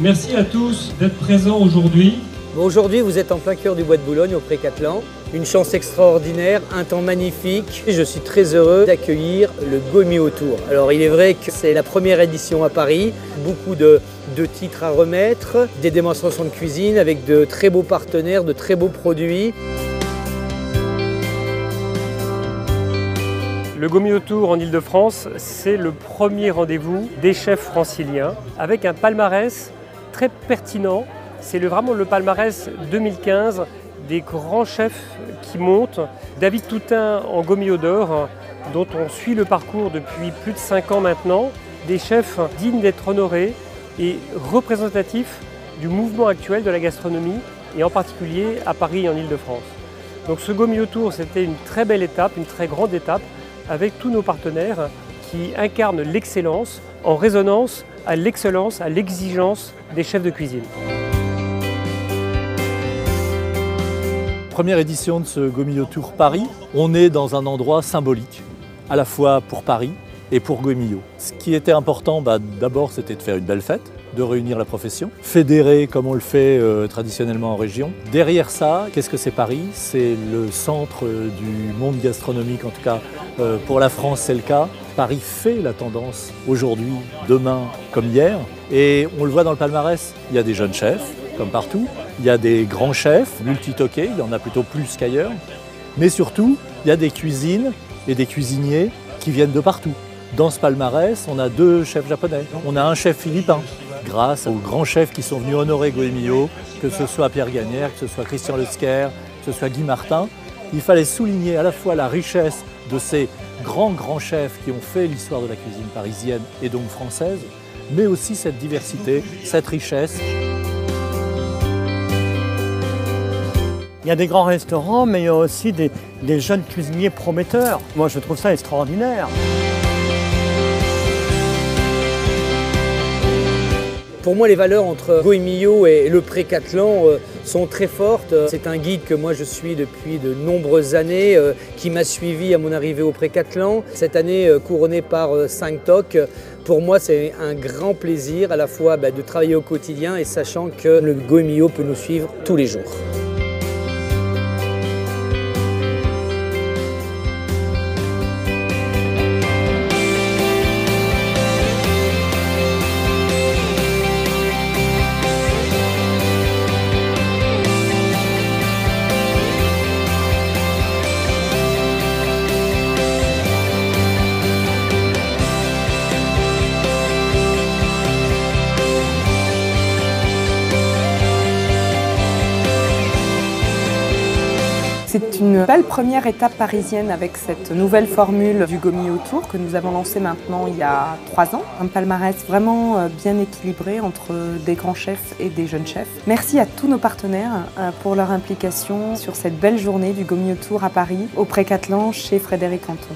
Merci à tous d'être présents aujourd'hui. Aujourd'hui, vous êtes en plein cœur du Bois de Boulogne, au Pré-Cattelan. Une chance extraordinaire, un temps magnifique. Je suis très heureux d'accueillir le Gomio Tour. Alors, il est vrai que c'est la première édition à Paris. Beaucoup de titres à remettre, des démonstrations de cuisine avec de très beaux partenaires, de très beaux produits. Le Gomio Tour en Ile-de-France, c'est le premier rendez-vous des chefs franciliens avec un palmarès très pertinent. C'est vraiment le palmarès 2015 des grands chefs qui montent. David Toutain en Gomio d'or, dont on suit le parcours depuis plus de 5 ans maintenant. Des chefs dignes d'être honorés et représentatifs du mouvement actuel de la gastronomie et en particulier à Paris et en Ile-de-France. Donc ce Gomio Tour, c'était une très belle étape, une très grande étape avec tous nos partenaires qui incarnent l'excellence en résonance à l'excellence, à l'exigence des chefs de cuisine. Première édition de ce Gomio Tour Paris, on est dans un endroit symbolique, à la fois pour Paris et pour Gomio. Ce qui était important, d'abord, c'était de faire une belle fête, de réunir la profession, fédérer comme on le fait traditionnellement en région. Derrière ça, qu'est-ce que c'est Paris? C'est le centre du monde gastronomique, en tout cas pour la France c'est le cas. Paris fait la tendance aujourd'hui, demain comme hier, et on le voit dans le palmarès, il y a des jeunes chefs, comme partout, il y a des grands chefs, multitoqués, il y en a plutôt plus qu'ailleurs, mais surtout, il y a des cuisines et des cuisiniers qui viennent de partout. Dans ce palmarès, on a 2 chefs japonais, on a un chef philippin, grâce aux grands chefs qui sont venus honorer Gomio, que ce soit Pierre Gagnère, que ce soit Christian Lesquer, que ce soit Guy Martin. Il fallait souligner à la fois la richesse de ces grands chefs qui ont fait l'histoire de la cuisine parisienne et donc française, mais aussi cette diversité, cette richesse. Il y a des grands restaurants, mais il y a aussi des jeunes cuisiniers prometteurs. Moi, je trouve ça extraordinaire. Pour moi, les valeurs entre Gomio et le Pré-Cattelan sont très fortes. C'est un guide que moi je suis depuis de nombreuses années, qui m'a suivi à mon arrivée au Pré-Cattelan. Cette année couronnée par 5 toques. Pour moi, c'est un grand plaisir à la fois de travailler au quotidien et sachant que le Gomio peut nous suivre tous les jours. C'est une belle première étape parisienne avec cette nouvelle formule du Gomio Tour que nous avons lancé maintenant il y a 3 ans. Un palmarès vraiment bien équilibré entre des grands chefs et des jeunes chefs. Merci à tous nos partenaires pour leur implication sur cette belle journée du Gomio Tour à Paris, au Pré-Cattelan, chez Frédéric Anton.